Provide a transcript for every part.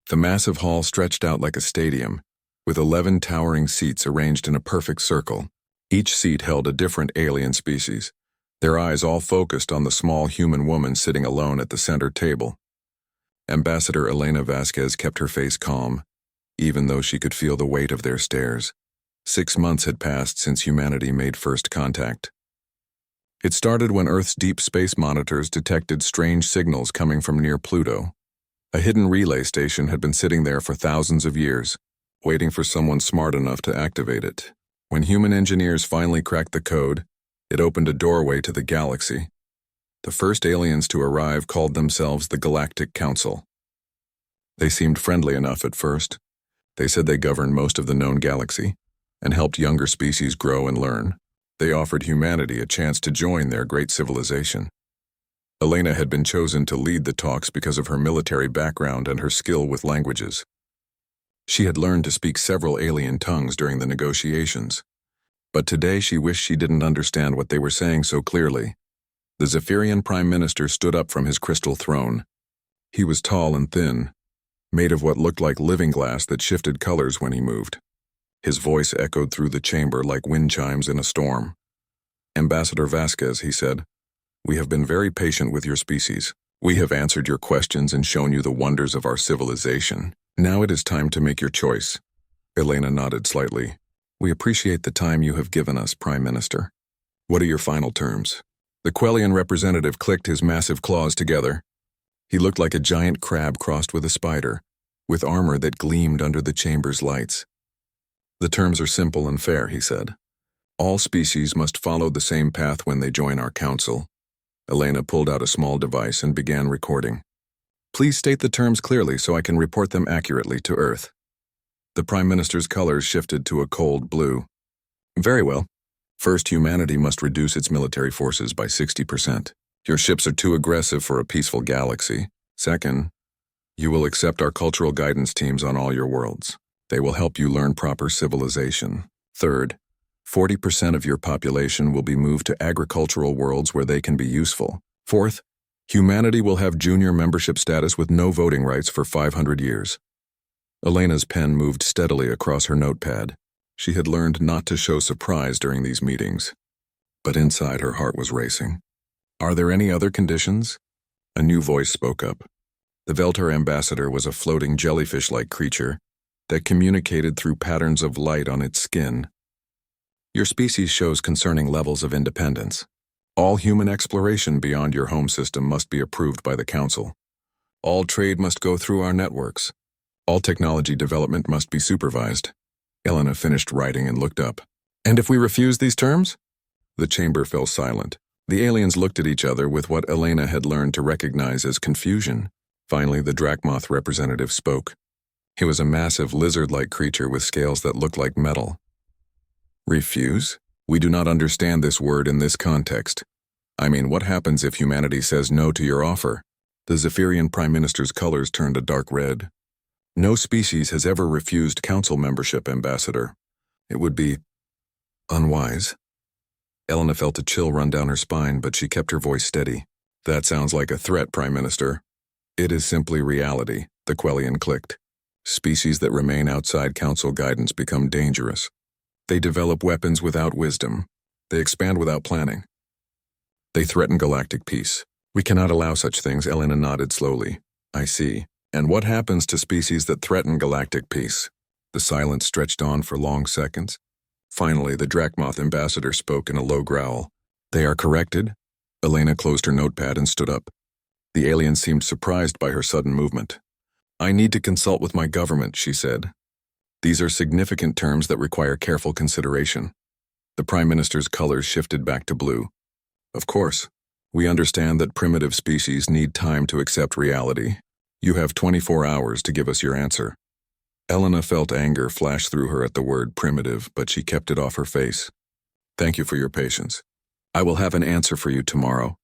The massive hall stretched out like a stadium, with 11 towering seats arranged in a perfect circle. Each seat held a different alien species, their eyes all focused on the small human woman sitting alone at the center table. Ambassador Elena Vasquez kept her face calm, even though she could feel the weight of their stares. 6 months had passed since humanity made first contact. It started when Earth's deep space monitors detected strange signals coming from near Pluto. A hidden relay station had been sitting there for thousands of years, waiting for someone smart enough to activate it. When human engineers finally cracked the code, it opened a doorway to the galaxy. The first aliens to arrive called themselves the Galactic Council. They seemed friendly enough at first. They said they governed most of the known galaxy and helped younger species grow and learn. They offered humanity a chance to join their great civilization. Elena had been chosen to lead the talks because of her military background and her skill with languages. She had learned to speak several alien tongues during the negotiations, but today she wished she didn't understand what they were saying so clearly. The Zephyrian Prime Minister stood up from his crystal throne. He was tall and thin, made of what looked like living glass that shifted colors when he moved. His voice echoed through the chamber like wind chimes in a storm. "Ambassador Vasquez," he said, "we have been very patient with your species. We have answered your questions and shown you the wonders of our civilization. Now it is time to make your choice." Elena nodded slightly. "We appreciate the time you have given us, Prime Minister. What are your final terms?" The Quellian representative clicked his massive claws together. He looked like a giant crab crossed with a spider, with armor that gleamed under the chamber's lights. "The terms are simple and fair," he said. "All species must follow the same path when they join our council." Elena pulled out a small device and began recording. "Please state the terms clearly so I can report them accurately to Earth." The Prime Minister's colors shifted to a cold blue. "Very well. First, humanity must reduce its military forces by 60%. Your ships are too aggressive for a peaceful galaxy. Second, you will accept our cultural guidance teams on all your worlds. They will help you learn proper civilization. Third, 40% of your population will be moved to agricultural worlds where they can be useful. Fourth, humanity will have junior membership status with no voting rights for 500 years. Elena's pen moved steadily across her notepad. She had learned not to show surprise during these meetings, but inside her heart was racing. "Are there any other conditions?" A new voice spoke up. The Veltar ambassador was a floating jellyfish-like creature that communicated through patterns of light on its skin. "Your species shows concerning levels of independence. All human exploration beyond your home system must be approved by the Council. All trade must go through our networks. All technology development must be supervised." Elena finished writing and looked up. "And if we refuse these terms?" The chamber fell silent. The aliens looked at each other with what Elena had learned to recognize as confusion. Finally, the Drachmoth representative spoke. He was a massive lizard-like creature with scales that looked like metal. "Refuse? We do not understand this word in this context. I mean, what happens if humanity says no to your offer?" The Zephyrian Prime Minister's colors turned a dark red. "No species has ever refused council membership, Ambassador. It would be unwise." Elena felt a chill run down her spine, but she kept her voice steady. "That sounds like a threat, Prime Minister." "It is simply reality," the Quellian clicked. "Species that remain outside council guidance become dangerous. They develop weapons without wisdom. They expand without planning. They threaten galactic peace. We cannot allow such things." Elena nodded slowly. "I see. And what happens to species that threaten galactic peace?" The silence stretched on for long seconds. Finally, the Drachmoth ambassador spoke in a low growl. "They are corrected." Elena closed her notepad and stood up. The alien seemed surprised by her sudden movement. "I need to consult with my government," she said. "These are significant terms that require careful consideration." The Prime Minister's colors shifted back to blue. "Of course. We understand that primitive species need time to accept reality. You have 24 hours to give us your answer." Elena felt anger flash through her at the word primitive, but she kept it off her face. "Thank you for your patience. I will have an answer for you tomorrow."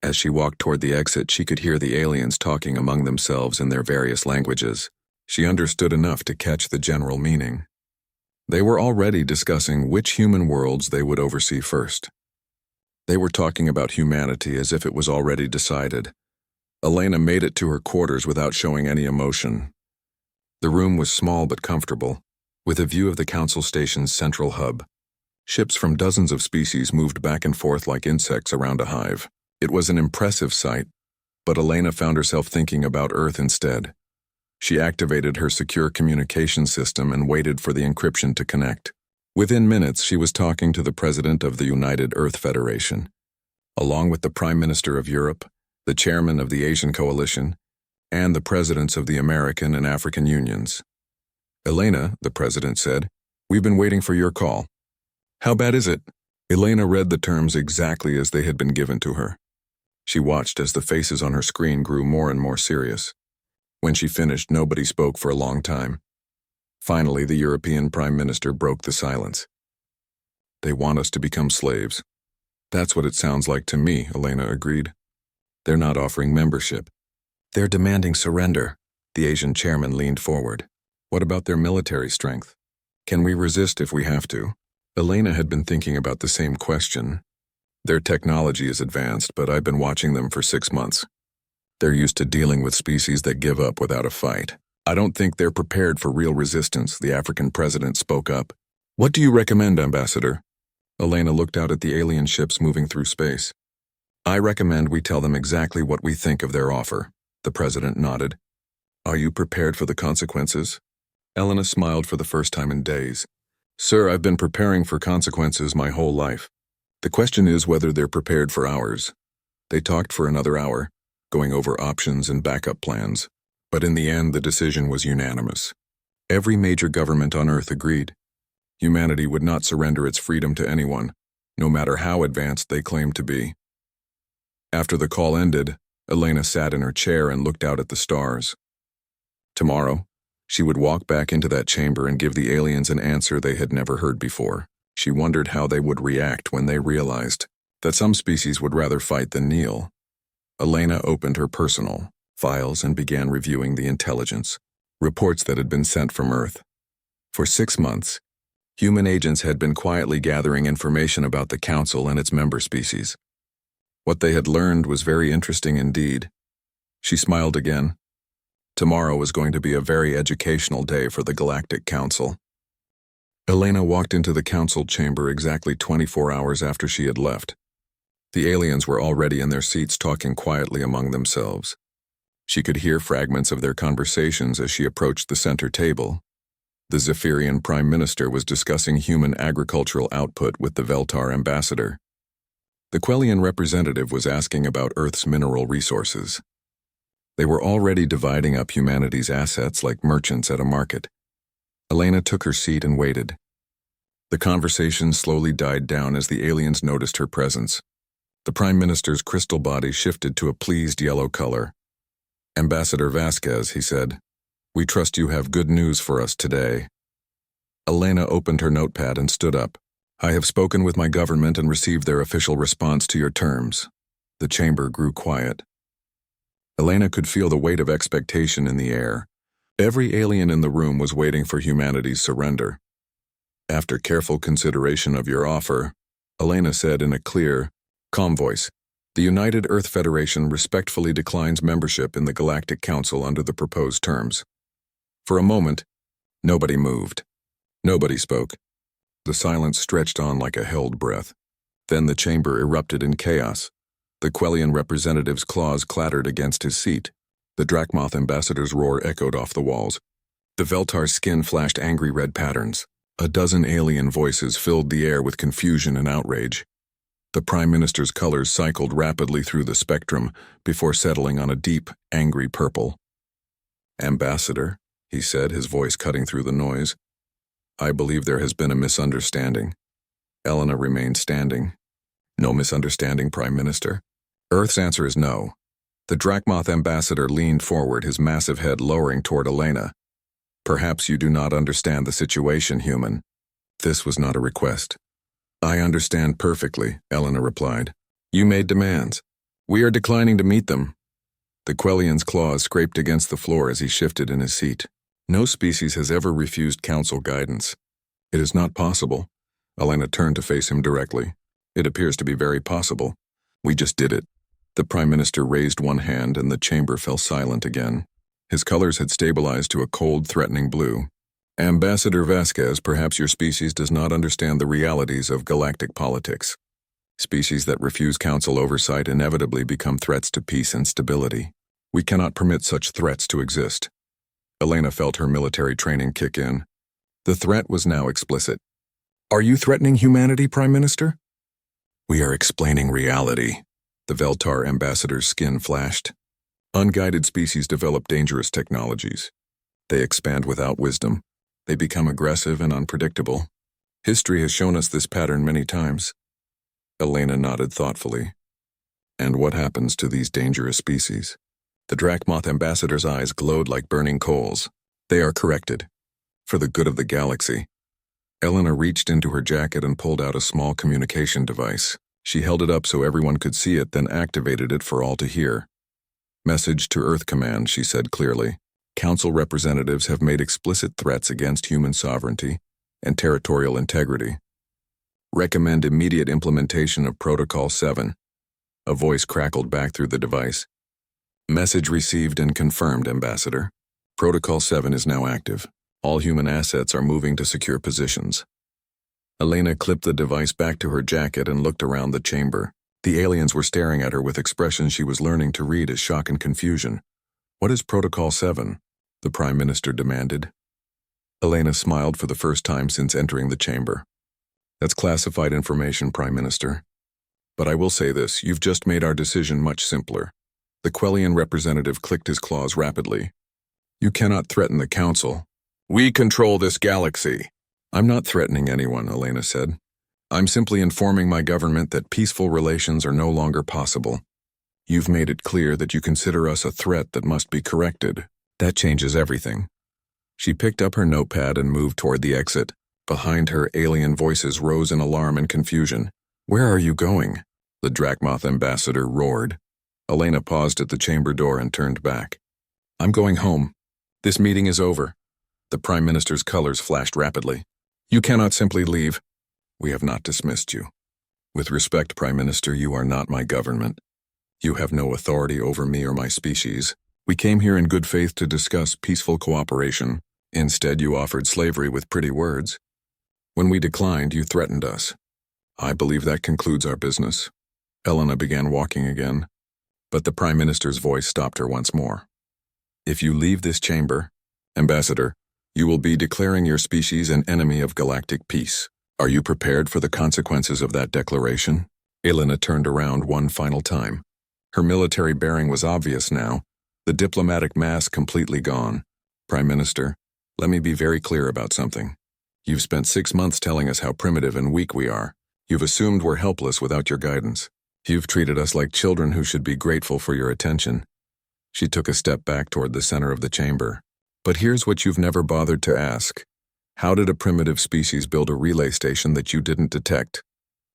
As she walked toward the exit, she could hear the aliens talking among themselves in their various languages. She understood enough to catch the general meaning. They were already discussing which human worlds they would oversee first. They were talking about humanity as if it was already decided. Elena made it to her quarters without showing any emotion. The room was small but comfortable, with a view of the Council Station's central hub. Ships from dozens of species moved back and forth like insects around a hive. It was an impressive sight, but Elena found herself thinking about Earth instead. She activated her secure communication system and waited for the encryption to connect. Within minutes, she was talking to the President of the United Earth Federation, along with the Prime Minister of Europe, the Chairman of the Asian Coalition, and the Presidents of the American and African Unions. "Elena," the President said, "we've been waiting for your call." "How bad is it?" Elena read the terms exactly as they had been given to her. She watched as the faces on her screen grew more and more serious. When she finished, nobody spoke for a long time. Finally, the European Prime Minister broke the silence. "They want us to become slaves." "That's what it sounds like to me," Elena agreed. "They're not offering membership. They're demanding surrender." The Asian chairman leaned forward. "What about their military strength? Can we resist if we have to?" Elena had been thinking about the same question. "Their technology is advanced, but I've been watching them for 6 months. They're used to dealing with species that give up without a fight. I don't think they're prepared for real resistance," the African president spoke up. "What do you recommend, Ambassador?" Elena looked out at the alien ships moving through space. "I recommend we tell them exactly what we think of their offer," the president nodded. "Are you prepared for the consequences?" Elena smiled for the first time in days. "Sir, I've been preparing for consequences my whole life. The question is whether they're prepared for ours." They talked for another hour, going over options and backup plans, but in the end the decision was unanimous. Every major government on Earth agreed. Humanity would not surrender its freedom to anyone, no matter how advanced they claimed to be. After the call ended, Elena sat in her chair and looked out at the stars. Tomorrow, she would walk back into that chamber and give the aliens an answer they had never heard before. She wondered how they would react when they realized that some species would rather fight than kneel. Elena opened her personal files and began reviewing the intelligence reports that had been sent from Earth. For 6 months, human agents had been quietly gathering information about the Council and its member species. What they had learned was very interesting indeed. She smiled again. Tomorrow was going to be a very educational day for the Galactic Council. Elena walked into the Council chamber exactly 24 hours after she had left. The aliens were already in their seats talking quietly among themselves. She could hear fragments of their conversations as she approached the center table. The Zephyrian Prime Minister was discussing human agricultural output with the Veltar ambassador. The Quellian representative was asking about Earth's mineral resources. They were already dividing up humanity's assets like merchants at a market. Elena took her seat and waited. The conversation slowly died down as the aliens noticed her presence. The Prime Minister's crystal body shifted to a pleased yellow color. "Ambassador Vasquez," he said, "we trust you have good news for us today." Elena opened her notepad and stood up. "I have spoken with my government and received their official response to your terms." The chamber grew quiet. Elena could feel the weight of expectation in the air. Every alien in the room was waiting for humanity's surrender. "After careful consideration of your offer," Elena said in a clear, calm voice, "the United Earth Federation respectfully declines membership in the Galactic Council under the proposed terms." For a moment, nobody moved. Nobody spoke. The silence stretched on like a held breath. Then the chamber erupted in chaos. The Quellian representative's claws clattered against his seat. The Drachmoth ambassador's roar echoed off the walls. The Veltar's skin flashed angry red patterns. A dozen alien voices filled the air with confusion and outrage. The Prime Minister's colors cycled rapidly through the spectrum before settling on a deep, angry purple. "Ambassador," he said, his voice cutting through the noise, "I believe there has been a misunderstanding." Elena remained standing. "No misunderstanding, Prime Minister." Earth's answer is no. The Drachmoth ambassador leaned forward, his massive head lowering toward Elena. "Perhaps you do not understand the situation, human. This was not a request." "I understand perfectly," Elena replied. "You made demands. We are declining to meet them." The Quellian's claws scraped against the floor as he shifted in his seat. "No species has ever refused council guidance. It is not possible." Elena turned to face him directly. "It appears to be very possible. We just did it." The Prime Minister raised one hand and the chamber fell silent again. His colors had stabilized to a cold, threatening blue. Ambassador Vasquez, perhaps your species does not understand the realities of galactic politics. Species that refuse council oversight inevitably become threats to peace and stability. We cannot permit such threats to exist. Elena felt her military training kick in. The threat was now explicit. Are you threatening humanity, Prime Minister? We are explaining reality. The Veltar ambassador's skin flashed. Unguided species develop dangerous technologies. They expand without wisdom. They become aggressive and unpredictable. History has shown us this pattern many times. Elena nodded thoughtfully. And what happens to these dangerous species? The Drachmoth ambassador's eyes glowed like burning coals. They are corrected. For the good of the galaxy. Elena reached into her jacket and pulled out a small communication device. She held it up so everyone could see it, then activated it for all to hear. Message to Earth Command, she said clearly. Council representatives have made explicit threats against human sovereignty and territorial integrity. Recommend immediate implementation of Protocol 7. A voice crackled back through the device. Message received and confirmed, Ambassador. Protocol 7 is now active. All human assets are moving to secure positions. Elena clipped the device back to her jacket and looked around the chamber. The aliens were staring at her with expressions she was learning to read as shock and confusion. What is Protocol 7? The Prime Minister demanded. Elena smiled for the first time since entering the chamber. That's classified information, Prime Minister. But I will say this, you've just made our decision much simpler. The Quellian representative clicked his claws rapidly. You cannot threaten the Council. We control this galaxy. I'm not threatening anyone, Elena said. I'm simply informing my government that peaceful relations are no longer possible. You've made it clear that you consider us a threat that must be corrected. That changes everything. She picked up her notepad and moved toward the exit. Behind her, alien voices rose in alarm and confusion. Where are you going? The Drachmoth ambassador roared. Elena paused at the chamber door and turned back. I'm going home. This meeting is over. The Prime Minister's colors flashed rapidly. You cannot simply leave. We have not dismissed you. With respect, Prime Minister, you are not my government. You have no authority over me or my species. We came here in good faith to discuss peaceful cooperation. Instead, you offered slavery with pretty words. When we declined, you threatened us. I believe that concludes our business. Elena began walking again, but the Prime Minister's voice stopped her once more. If you leave this chamber, Ambassador, you will be declaring your species an enemy of galactic peace. Are you prepared for the consequences of that declaration? Elena turned around one final time. Her military bearing was obvious now, the diplomatic mask completely gone. Prime Minister, let me be very clear about something. You've spent 6 months telling us how primitive and weak we are. You've assumed we're helpless without your guidance. You've treated us like children who should be grateful for your attention. She took a step back toward the center of the chamber. But here's what you've never bothered to ask. How did a primitive species build a relay station that you didn't detect?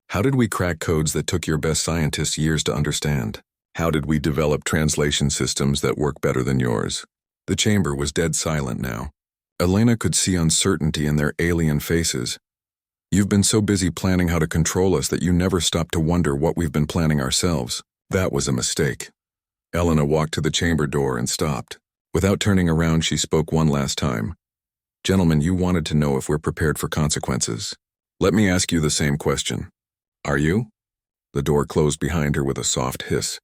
How did we crack codes that took your best scientists years to understand? How did we develop translation systems that work better than yours? The chamber was dead silent now. Elena could see uncertainty in their alien faces. You've been so busy planning how to control us that you never stopped to wonder what we've been planning ourselves. That was a mistake. Elena walked to the chamber door and stopped. Without turning around, she spoke one last time. Gentlemen, you wanted to know if we're prepared for consequences. Let me ask you the same question. Are you? The door closed behind her with a soft hiss.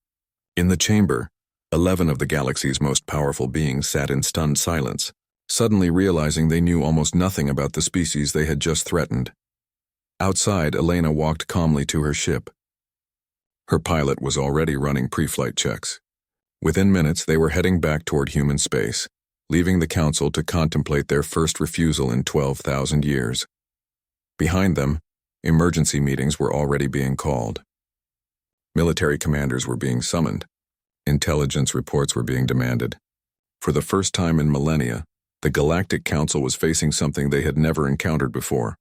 In the chamber, 11 of the galaxy's most powerful beings sat in stunned silence, suddenly realizing they knew almost nothing about the species they had just threatened. Outside, Elena walked calmly to her ship. Her pilot was already running pre-flight checks. Within minutes, they were heading back toward human space, leaving the Council to contemplate their first refusal in 12,000 years. Behind them, emergency meetings were already being called. Military commanders were being summoned. Intelligence reports were being demanded. For the first time in millennia, the Galactic Council was facing something they had never encountered before.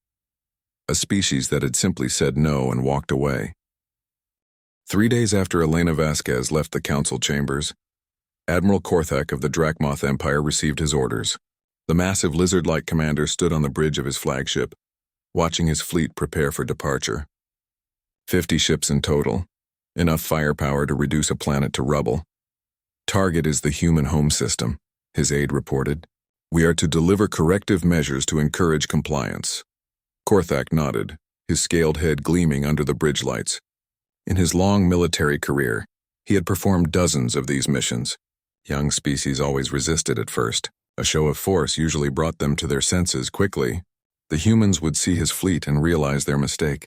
A species that had simply said no and walked away. 3 days after Elena Vasquez left the Council chambers, Admiral Korthak of the Drachmoth Empire received his orders. The massive lizard-like commander stood on the bridge of his flagship, watching his fleet prepare for departure. 50 ships in total, enough firepower to reduce a planet to rubble. Target is the human home system. his aide reported. "We are to deliver corrective measures to encourage compliance." Korthak nodded, his scaled head gleaming under the bridge lights. In his long military career, he had performed dozens of these missions. Young species always resisted at first. A show of force usually brought them to their senses quickly. The humans would see his fleet and realize their mistake.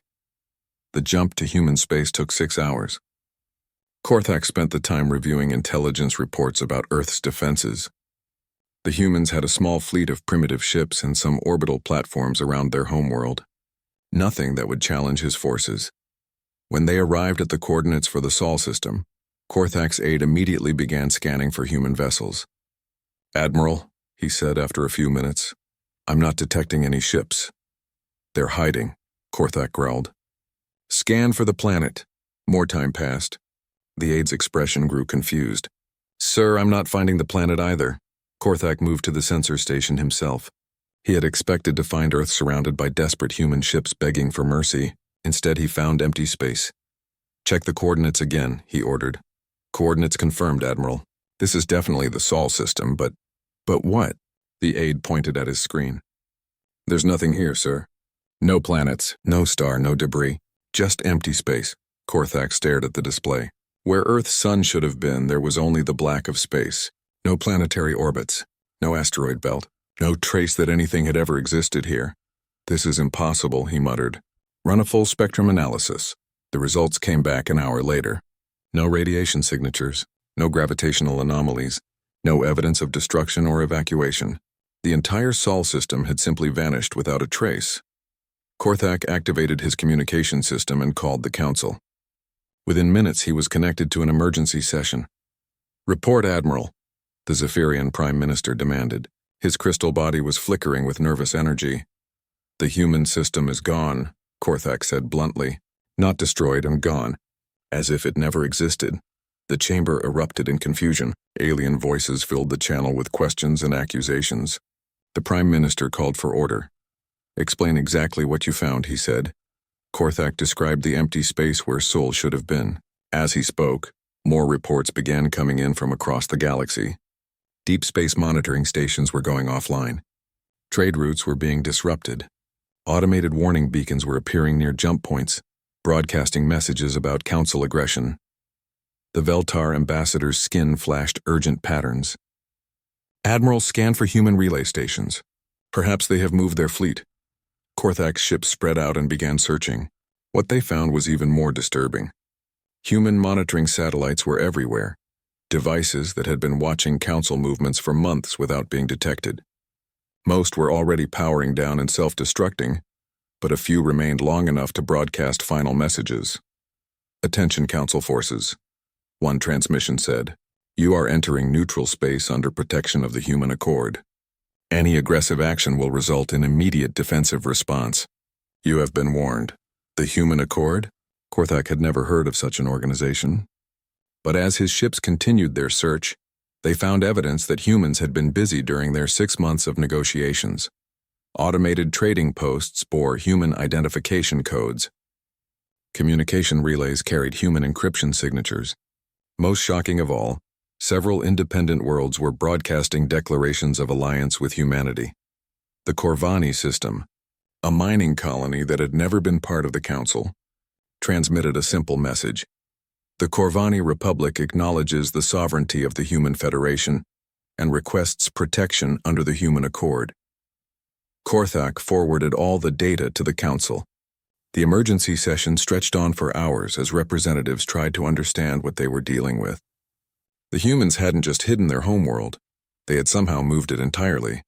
The jump to human space took 6 hours. Korthak spent the time reviewing intelligence reports about Earth's defenses. The humans had a small fleet of primitive ships and some orbital platforms around their homeworld. Nothing that would challenge his forces. When they arrived at the coordinates for the Sol system, Korthak's aide immediately began scanning for human vessels. "Admiral," he said after a few minutes, "I'm not detecting any ships." "They're hiding," Korthak growled. "Scan for the planet." More time passed. The aide's expression grew confused. "Sir, I'm not finding the planet either." Korthak moved to the sensor station himself. He had expected to find Earth surrounded by desperate human ships begging for mercy. Instead, he found empty space. "Check the coordinates again," he ordered. "Coordinates confirmed, Admiral. This is definitely the Sol system, but what?" The aide pointed at his screen. "There's nothing here, sir. No planets, no star, no debris. Just empty space." Korthak stared at the display. Where Earth's sun should have been, there was only the black of space. No planetary orbits, no asteroid belt, no trace that anything had ever existed here. "This is impossible," he muttered. "Run a full spectrum analysis." The results came back an hour later. No radiation signatures, no gravitational anomalies, no evidence of destruction or evacuation. The entire Sol system had simply vanished without a trace. Korthak activated his communication system and called the council. Within minutes, he was connected to an emergency session. "Report, Admiral," the Zephyrian Prime Minister demanded. His crystal body was flickering with nervous energy. "The human system is gone," Korthak said bluntly. "Not destroyed and gone, as if it never existed." The chamber erupted in confusion. Alien voices filled the channel with questions and accusations. The Prime Minister called for order. "Explain exactly what you found," he said. Korthak described the empty space where Sol should have been. As he spoke, more reports began coming in from across the galaxy. Deep space monitoring stations were going offline. Trade routes were being disrupted. Automated warning beacons were appearing near jump points, broadcasting messages about council aggression. The Veltar ambassador's skin flashed urgent patterns. "Admiral, scan for human relay stations. Perhaps they have moved their fleet." Korthak's ship spread out and began searching. What they found was even more disturbing. Human monitoring satellites were everywhere, devices that had been watching council movements for months without being detected. Most were already powering down and self-destructing, but a few remained long enough to broadcast final messages. "Attention, council forces," one transmission said. "You are entering neutral space under protection of the human accord. Any aggressive action will result in immediate defensive response. You have been warned." The Human Accord? Korthak had never heard of such an organization. But as his ships continued their search, they found evidence that humans had been busy during their 6 months of negotiations. Automated trading posts bore human identification codes. Communication relays carried human encryption signatures. Most shocking of all, several independent worlds were broadcasting declarations of alliance with humanity. The Corvani system, a mining colony that had never been part of the Council, transmitted a simple message. The Corvani Republic acknowledges the sovereignty of the Human Federation and requests protection under the Human Accord. Korthak forwarded all the data to the Council. The emergency session stretched on for hours as representatives tried to understand what they were dealing with. The humans hadn't just hidden their homeworld, they had somehow moved it entirely.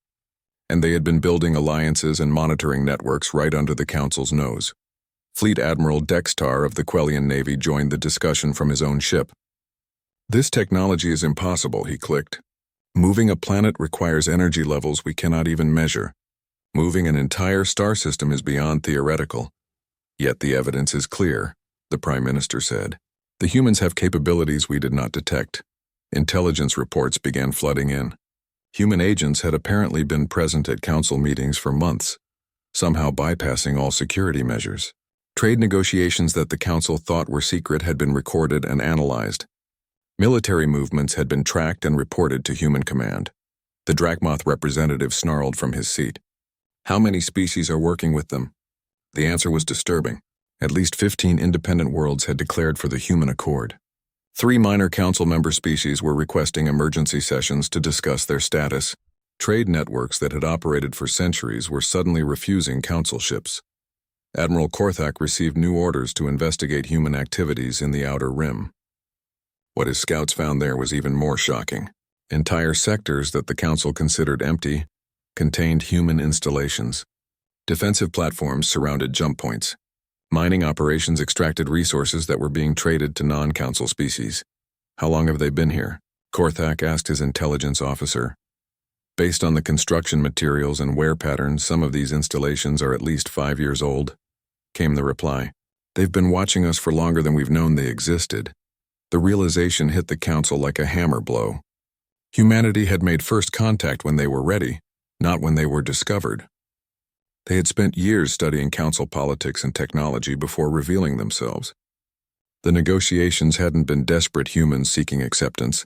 And they had been building alliances and monitoring networks right under the Council's nose. Fleet Admiral Dextar of the Quellian Navy joined the discussion from his own ship. "This technology is impossible," he clicked. "Moving a planet requires energy levels we cannot even measure. Moving an entire star system is beyond theoretical. Yet the evidence is clear," the Prime Minister said. "The humans have capabilities we did not detect." Intelligence reports began flooding in. Human agents had apparently been present at Council meetings for months, somehow bypassing all security measures. Trade negotiations that the Council thought were secret had been recorded and analyzed. Military movements had been tracked and reported to Human Command. The Drachmoth representative snarled from his seat. How many species are working with them? The answer was disturbing. At least 15 independent worlds had declared for the human accord. 3 minor council member species were requesting emergency sessions to discuss their status. Trade networks that had operated for centuries were suddenly refusing council ships. Admiral Korthak received new orders to investigate human activities in the Outer Rim. What his scouts found there was even more shocking. Entire sectors that the council considered empty contained human installations. Defensive platforms surrounded jump points. Mining operations extracted resources that were being traded to non-council species. How long have they been here? Korthak asked his intelligence officer. Based on the construction materials and wear patterns, some of these installations are at least 5 years old, came the reply. They've been watching us for longer than we've known they existed. The realization hit the council like a hammer blow. Humanity had made first contact when they were ready, not when they were discovered. They had spent years studying council politics and technology before revealing themselves. The negotiations hadn't been desperate humans seeking acceptance.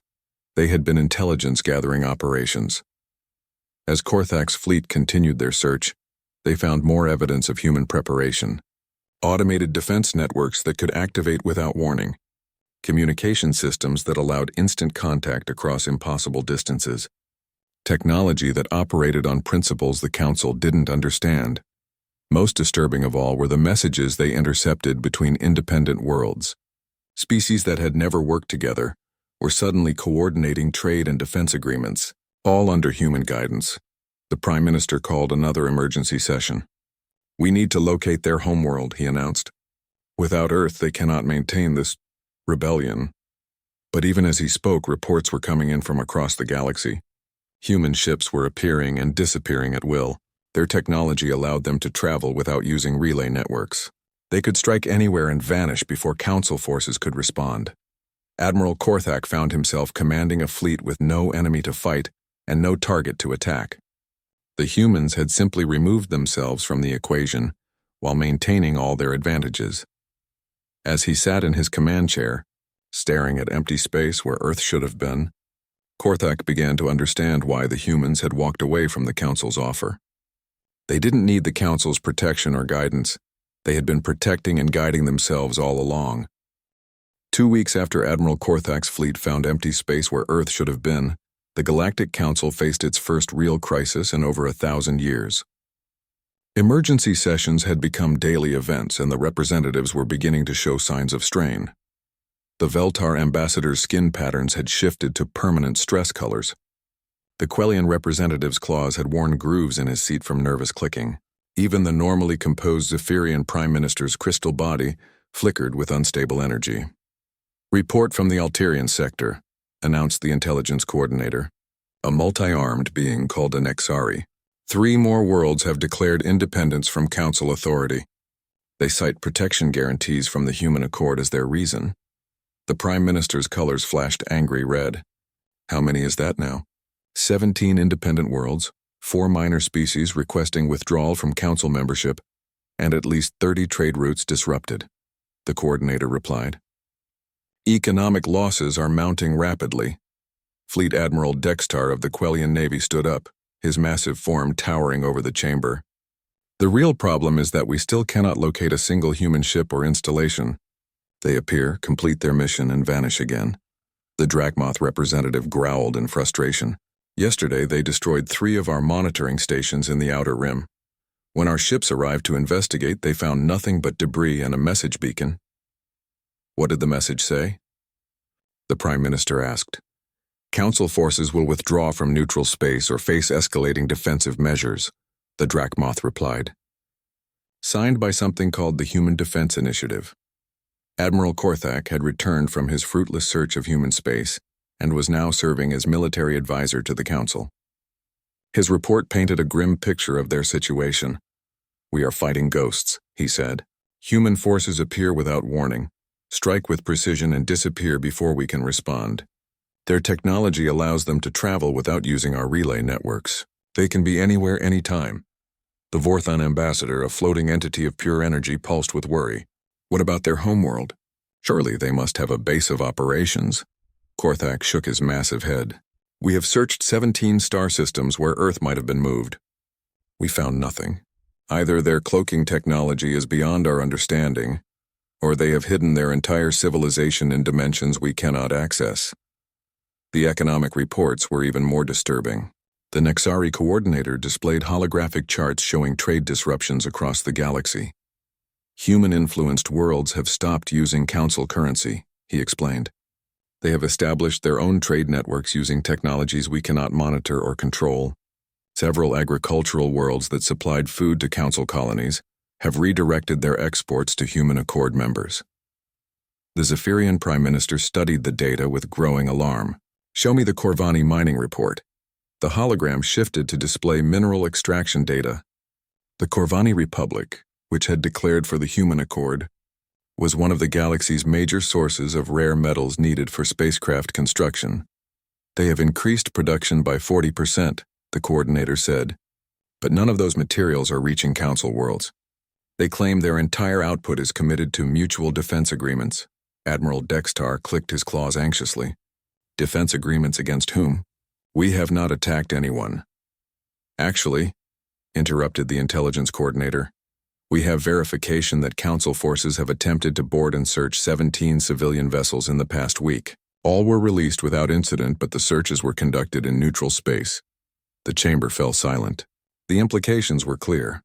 They had been intelligence-gathering operations. As Korthak's fleet continued their search, they found more evidence of human preparation. Automated defense networks that could activate without warning. Communication systems that allowed instant contact across impossible distances. Technology that operated on principles the council didn't understand. Most disturbing of all were the messages they intercepted between independent worlds. Species that had never worked together were suddenly coordinating trade and defense agreements, all under human guidance. The Prime Minister called another emergency session. We need to locate their homeworld, he announced. Without Earth, they cannot maintain this rebellion. But even as he spoke, reports were coming in from across the galaxy. Human ships were appearing and disappearing at will. Their technology allowed them to travel without using relay networks. They could strike anywhere and vanish before council forces could respond. Admiral Korthak found himself commanding a fleet with no enemy to fight and no target to attack. The humans had simply removed themselves from the equation while maintaining all their advantages. As he sat in his command chair, staring at empty space where Earth should have been, Korthak began to understand why the humans had walked away from the Council's offer. They didn't need the Council's protection or guidance. They had been protecting and guiding themselves all along. 2 weeks after Admiral Korthak's fleet found empty space where Earth should have been, the Galactic Council faced its first real crisis in over 1,000 years. Emergency sessions had become daily events, and the representatives were beginning to show signs of strain. The Veltar ambassador's skin patterns had shifted to permanent stress colors. The Quellian representative's claws had worn grooves in his seat from nervous clicking. Even the normally composed Zephyrian Prime Minister's crystal body flickered with unstable energy. Report from the Alterian sector, announced the intelligence coordinator. A multi-armed being called an Exari. 3 more worlds have declared independence from Council authority. They cite protection guarantees from the human accord as their reason. The Prime Minister's colors flashed angry red. How many is that now? 17 independent worlds, 4 minor species requesting withdrawal from Council membership, and at least 30 trade routes disrupted, the coordinator replied. Economic losses are mounting rapidly. Fleet Admiral Dextar of the Quellian Navy stood up, his massive form towering over the chamber. The real problem is that we still cannot locate a single human ship or installation. They appear, complete their mission, and vanish again. The Drachmoth representative growled in frustration. Yesterday, they destroyed 3 of our monitoring stations in the Outer Rim. When our ships arrived to investigate, they found nothing but debris and a message beacon. What did the message say? The Prime Minister asked. Council forces will withdraw from neutral space or face escalating defensive measures, the Drachmoth replied. Signed by something called the Human Defense Initiative. Admiral Korthak had returned from his fruitless search of human space and was now serving as military advisor to the Council. His report painted a grim picture of their situation. We are fighting ghosts, he said. Human forces appear without warning, strike with precision and disappear before we can respond. Their technology allows them to travel without using our relay networks. They can be anywhere, anytime. The Vorthon ambassador, a floating entity of pure energy, pulsed with worry. What about their homeworld? Surely they must have a base of operations. Korthak shook his massive head. We have searched 17 star systems where Earth might have been moved. We found nothing. Either their cloaking technology is beyond our understanding, or they have hidden their entire civilization in dimensions we cannot access. The economic reports were even more disturbing. The Nexari coordinator displayed holographic charts showing trade disruptions across the galaxy. Human-influenced worlds have stopped using council currency, he explained. They have established their own trade networks using technologies we cannot monitor or control. Several agricultural worlds that supplied food to council colonies have redirected their exports to Human Accord members. The Zephyrian Prime Minister studied the data with growing alarm. Show me the Corvani mining report. The hologram shifted to display mineral extraction data. The Corvani Republic, which had declared for the Human Accord, was one of the galaxy's major sources of rare metals needed for spacecraft construction. They have increased production by 40%, the coordinator said, but none of those materials are reaching council worlds. They claim their entire output is committed to mutual defense agreements. Admiral Dextar clicked his claws anxiously. Defense agreements against whom? We have not attacked anyone. Actually, interrupted the intelligence coordinator, we have verification that council forces have attempted to board and search 17 civilian vessels in the past week. All were released without incident, but the searches were conducted in neutral space. The chamber fell silent. The implications were clear.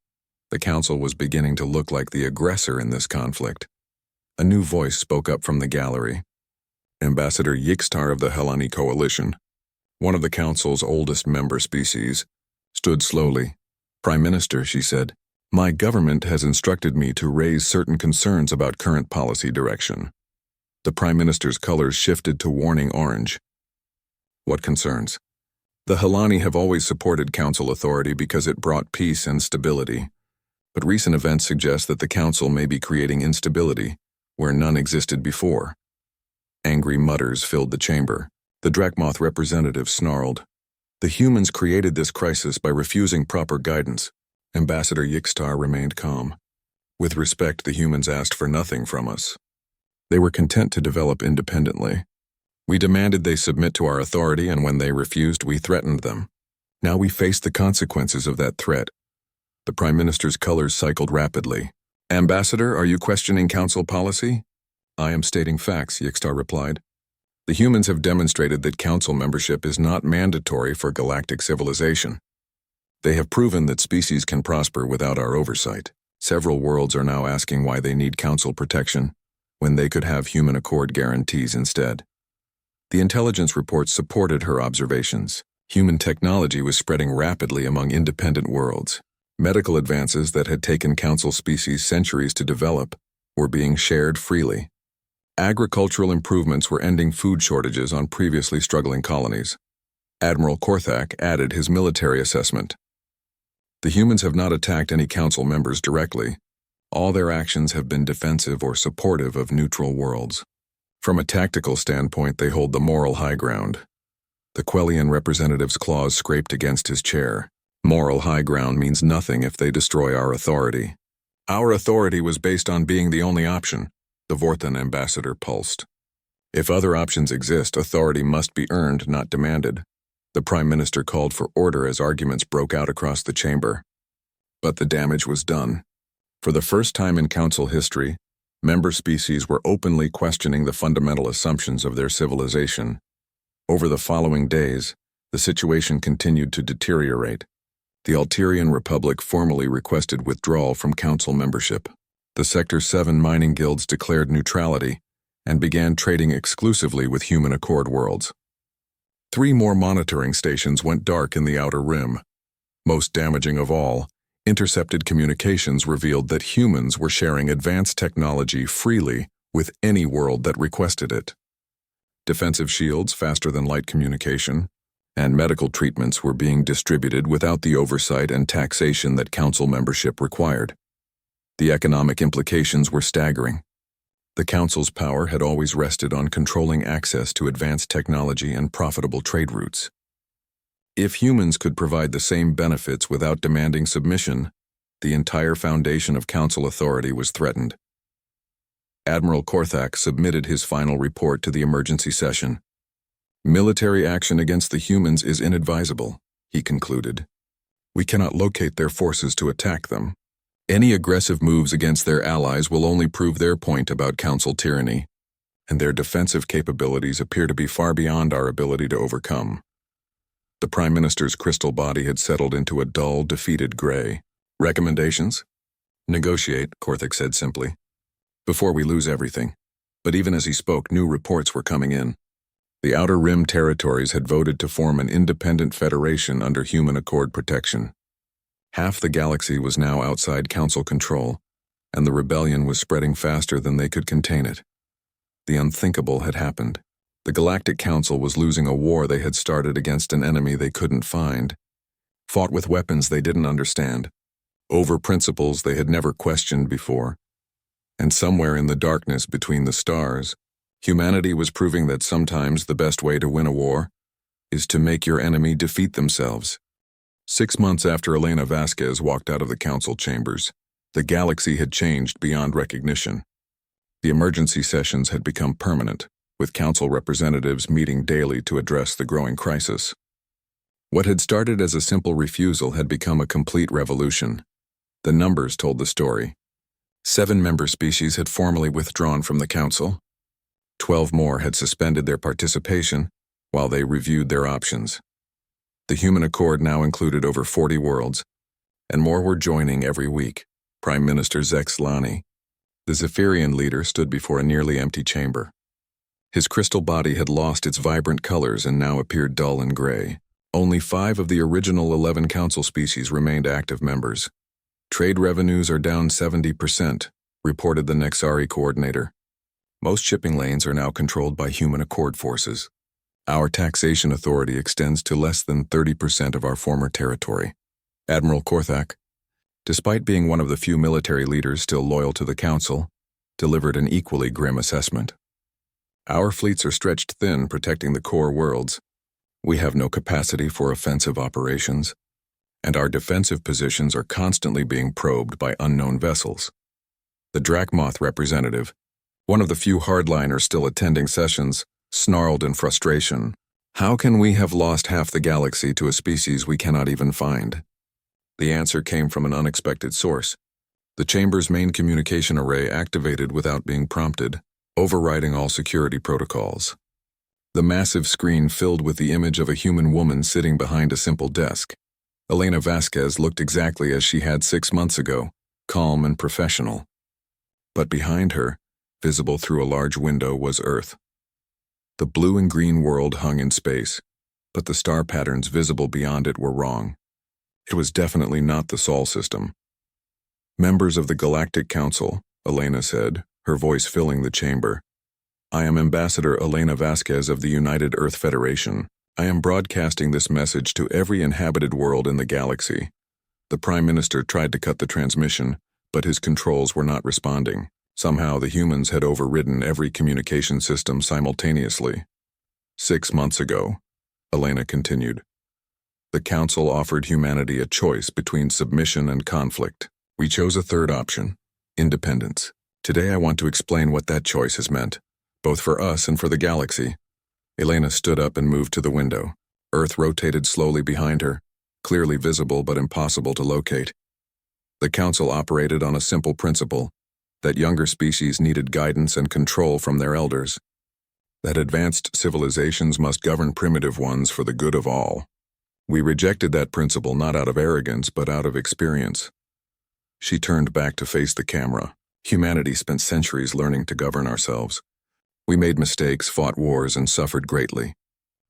The council was beginning to look like the aggressor in this conflict. A new voice spoke up from the gallery. Ambassador Yixtar of the Helani Coalition, one of the council's oldest member species, stood slowly. Prime Minister, she said, my government has instructed me to raise certain concerns about current policy direction. The Prime Minister's colors shifted to warning orange. What concerns? The Helani have always supported council authority because it brought peace and stability. But recent events suggest that the council may be creating instability where none existed before. Angry mutters filled the chamber. The Drakmoth representative snarled. The humans created this crisis by refusing proper guidance. Ambassador Yixtar remained calm. With respect, the humans asked for nothing from us. They were content to develop independently. We demanded they submit to our authority, and when they refused, we threatened them. Now we face the consequences of that threat. The Prime Minister's colors cycled rapidly. Ambassador, are you questioning council policy? I am stating facts, Yixtar replied. The humans have demonstrated that council membership is not mandatory for galactic civilization. They have proven that species can prosper without our oversight. Several worlds are now asking why they need council protection, when they could have Human Accord guarantees instead. The intelligence reports supported her observations. Human technology was spreading rapidly among independent worlds. Medical advances that had taken council species centuries to develop were being shared freely. Agricultural improvements were ending food shortages on previously struggling colonies. Admiral Korthak added his military assessment. The humans have not attacked any council members directly. All their actions have been defensive or supportive of neutral worlds. From a tactical standpoint, they hold the moral high ground. The Quellian representative's claws scraped against his chair. Moral high ground means nothing if they destroy our authority. Our authority was based on being the only option, the Vorthan ambassador pulsed. If other options exist, authority must be earned, not demanded. The Prime Minister called for order as arguments broke out across the chamber. But the damage was done. For the first time in council history, member species were openly questioning the fundamental assumptions of their civilization. Over the following days, the situation continued to deteriorate. The Alterian Republic formally requested withdrawal from council membership. The Sector 7 mining guilds declared neutrality and began trading exclusively with Human Accord worlds. 3 more monitoring stations went dark in the Outer Rim. Most damaging of all, intercepted communications revealed that humans were sharing advanced technology freely with any world that requested it. Defensive shields, faster-than-light communication, and medical treatments were being distributed without the oversight and taxation that council membership required. The economic implications were staggering. The council's power had always rested on controlling access to advanced technology and profitable trade routes. If humans could provide the same benefits without demanding submission, the entire foundation of council authority was threatened. Admiral Korthak submitted his final report to the emergency session. Military action against the humans is inadvisable, he concluded. We cannot locate their forces to attack them. Any aggressive moves against their allies will only prove their point about Council tyranny, and their defensive capabilities appear to be far beyond our ability to overcome. The Prime Minister's crystal body had settled into a dull, defeated gray. Recommendations? Negotiate, Korthik said simply. Before we lose everything. But even as he spoke, new reports were coming in. The Outer Rim territories had voted to form an independent federation under human accord protection. Half the galaxy was now outside Council control, and the rebellion was spreading faster than they could contain it. The unthinkable had happened. The Galactic Council was losing a war they had started against an enemy they couldn't find, fought with weapons they didn't understand, over principles they had never questioned before. And somewhere in the darkness between the stars, humanity was proving that sometimes the best way to win a war is to make your enemy defeat themselves. 6 months after Elena Vasquez walked out of the council chambers, the galaxy had changed beyond recognition. The emergency sessions had become permanent, with council representatives meeting daily to address the growing crisis. What had started as a simple refusal had become a complete revolution. The numbers told the story. 7 member species had formally withdrawn from the council. 12 more had suspended their participation while they reviewed their options. The human accord now included over 40 worlds, and more were joining every week. Prime Minister Zex Lani, the Zephyrian leader, stood before a nearly empty chamber. His crystal body had lost its vibrant colors and now appeared dull and gray. Only 5 of the original 11 council species remained active members. Trade revenues are down 70%, reported the Nexari coordinator. Most shipping lanes are now controlled by human accord forces. Our taxation authority extends to less than 30% of our former territory. Admiral Korthak, despite being one of the few military leaders still loyal to the council, delivered an equally grim assessment. Our fleets are stretched thin protecting the core worlds. We have no capacity for offensive operations, and our defensive positions are constantly being probed by unknown vessels. The Drachmoth representative, one of the few hardliners still attending sessions, snarled in frustration. How can we have lost half the galaxy to a species we cannot even find? The answer came from an unexpected source. The chamber's main communication array activated without being prompted, overriding all security protocols. The massive screen filled with the image of a human woman sitting behind a simple desk. Elena Vasquez looked exactly as she had 6 months ago, calm and professional. But behind her, visible through a large window, was Earth. The blue and green world hung in space, but the star patterns visible beyond it were wrong. It was definitely not the Sol system. Members of the Galactic Council, Elena said, her voice filling the chamber. I am Ambassador Elena Vasquez of the United Earth Federation. I am broadcasting this message to every inhabited world in the galaxy. The Prime Minister tried to cut the transmission, but his controls were not responding. Somehow the humans had overridden every communication system simultaneously. 6 months ago, Elena continued, the Council offered humanity a choice between submission and conflict. We chose a third option, independence. Today I want to explain what that choice has meant, both for us and for the galaxy. Elena stood up and moved to the window. Earth rotated slowly behind her, clearly visible but impossible to locate. The Council operated on a simple principle, that younger species needed guidance and control from their elders, that advanced civilizations must govern primitive ones for the good of all. We rejected that principle not out of arrogance but out of experience. She turned back to face the camera. Humanity spent centuries learning to govern ourselves. We made mistakes, fought wars, and suffered greatly.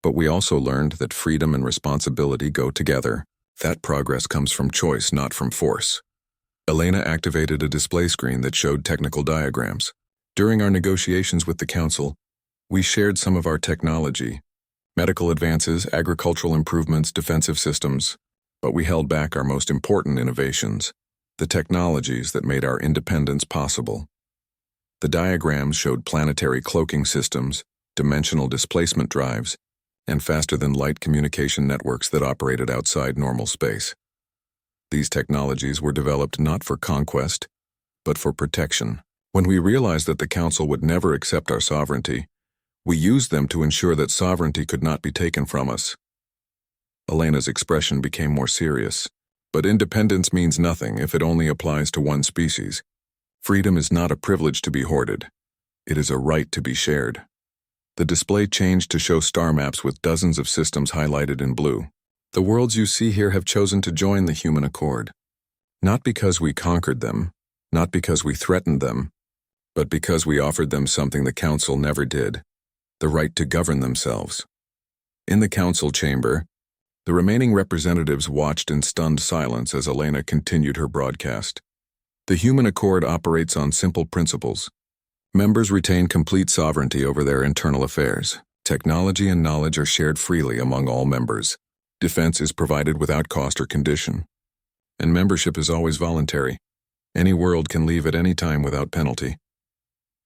But we also learned that freedom and responsibility go together. That progress comes from choice, not from force. Elena activated a display screen that showed technical diagrams. During our negotiations with the Council, we shared some of our technology, medical advances, agricultural improvements, defensive systems, but we held back our most important innovations, the technologies that made our independence possible. The diagrams showed planetary cloaking systems, dimensional displacement drives, and faster-than-light communication networks that operated outside normal space. These technologies were developed not for conquest, but for protection. When we realized that the Council would never accept our sovereignty, We used them to ensure that sovereignty could not be taken from us. Elena's expression became more serious. But independence means nothing if it only applies to one species. Freedom is not a privilege to be hoarded. It is a right to be shared. The display changed to show star maps with dozens of systems highlighted in blue. The worlds you see here have chosen to join the human accord. Not because we conquered them, not because we threatened them, but because we offered them something the Council never did, the right to govern themselves. In the Council chamber, the remaining representatives watched in stunned silence as Elena continued her broadcast. The human accord operates on simple principles. Members retain complete sovereignty over their internal affairs. Technology and knowledge are shared freely among all members. Defense is provided without cost or condition. And membership is always voluntary. Any world can leave at any time without penalty.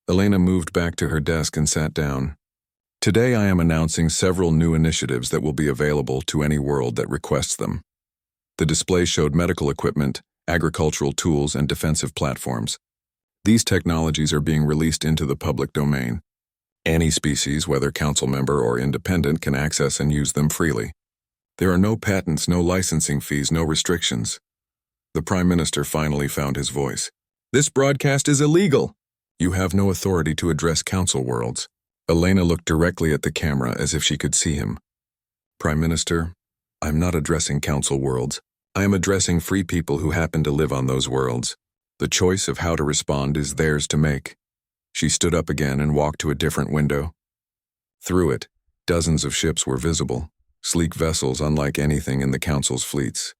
Elena moved back to her desk and sat down. Today I am announcing several new initiatives that will be available to any world that requests them. The display showed medical equipment, agricultural tools, and defensive platforms. These technologies are being released into the public domain. Any species, whether council member or independent, can access and use them freely. There are no patents, no licensing fees, no restrictions. The Prime Minister finally found his voice. This broadcast is illegal. You have no authority to address council worlds. Elena looked directly at the camera as if she could see him. Prime Minister, I'm not addressing council worlds. I am addressing free people who happen to live on those worlds. The choice of how to respond is theirs to make. She stood up again and walked to a different window. Through it, dozens of ships were visible, sleek vessels unlike anything in the Council's fleets.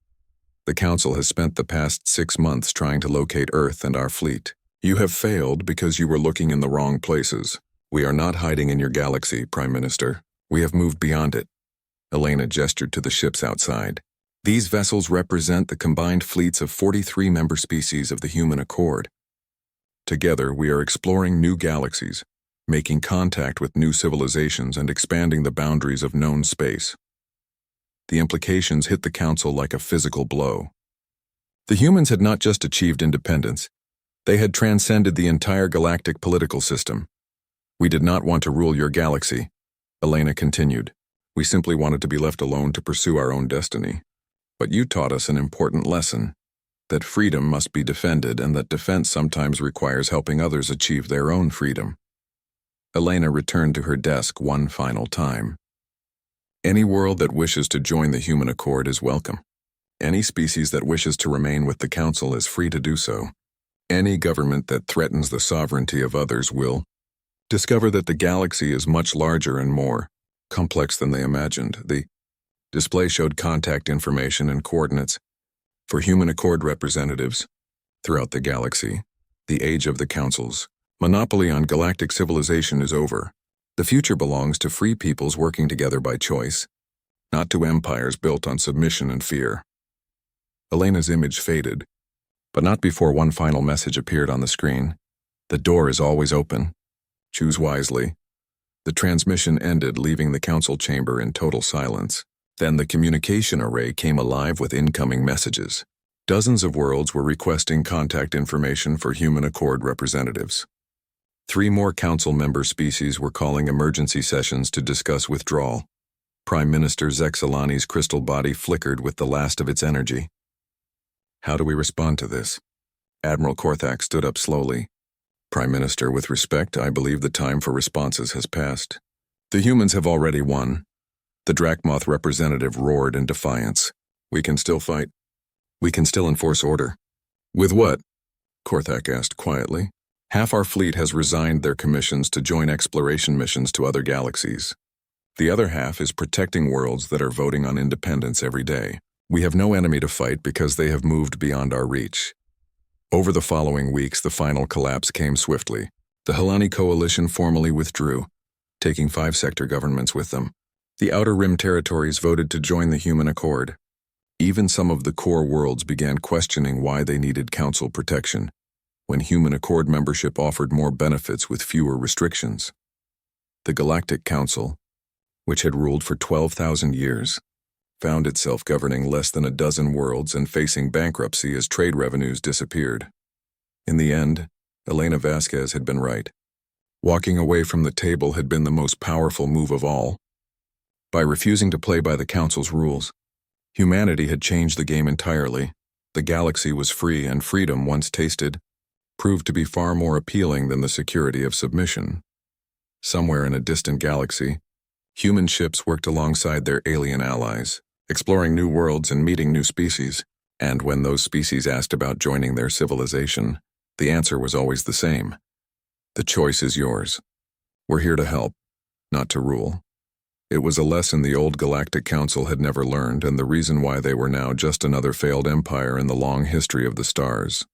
The Council has spent the past 6 months trying to locate Earth and our fleet. You have failed because you were looking in the wrong places. We are not hiding in your galaxy, Prime Minister. We have moved beyond it. Elena gestured to the ships outside. These vessels represent the combined fleets of 43 member species of the human accord. Together, we are exploring new galaxies, making contact with new civilizations and expanding the boundaries of known space. The implications hit the Council like a physical blow. The humans had not just achieved independence, they had transcended the entire galactic political system. We did not want to rule your galaxy, Elena continued. We simply wanted to be left alone to pursue our own destiny. But you taught us an important lesson, that freedom must be defended and that defense sometimes requires helping others achieve their own freedom. Elena returned to her desk one final time. Any world that wishes to join the human accord is welcome. Any species that wishes to remain with the Council is free to do so. Any government that threatens the sovereignty of others will discover that the galaxy is much larger and more complex than they imagined. The display showed contact information and coordinates for human accord representatives throughout the galaxy. The age of the Council's monopoly on galactic civilization is over. The future belongs to free peoples working together by choice, not to empires built on submission and fear. Elena's image faded, but not before one final message appeared on the screen. The door is always open. Choose wisely. The transmission ended, leaving the Council chamber in total silence. Then the communication array came alive with incoming messages. Dozens of worlds were requesting contact information for human accord representatives. 3 more Council member species were calling emergency sessions to discuss withdrawal. Prime Minister Zexalani's crystal body flickered with the last of its energy. How do we respond to this? Admiral Korthak stood up slowly. Prime Minister, with respect, I believe the time for responses has passed. The humans have already won. The Drachmoth representative roared in defiance. We can still fight. We can still enforce order. With what? Korthak asked quietly. Half our fleet has resigned their commissions to join exploration missions to other galaxies. The other half is protecting worlds that are voting on independence every day. We have no enemy to fight because they have moved beyond our reach. Over the following weeks, the final collapse came swiftly. The Helani coalition formally withdrew, taking 5 sector governments with them. The Outer Rim territories voted to join the human accord. Even some of the core worlds began questioning why they needed Council protection, when human accord membership offered more benefits with fewer restrictions. The Galactic Council, which had ruled for 12,000 years, found itself governing less than a dozen worlds and facing bankruptcy as trade revenues disappeared. In the end, Elena Vasquez had been right. Walking away from the table had been the most powerful move of all. By refusing to play by the Council's rules, humanity had changed the game entirely. The galaxy was free, and freedom, once tasted, proved to be far more appealing than the security of submission. Somewhere in a distant galaxy, human ships worked alongside their alien allies, exploring new worlds and meeting new species. And when those species asked about joining their civilization, the answer was always the same. The choice is yours. We're here to help, not to rule. It was a lesson the old Galactic Council had never learned, and the reason why they were now just another failed empire in the long history of the stars.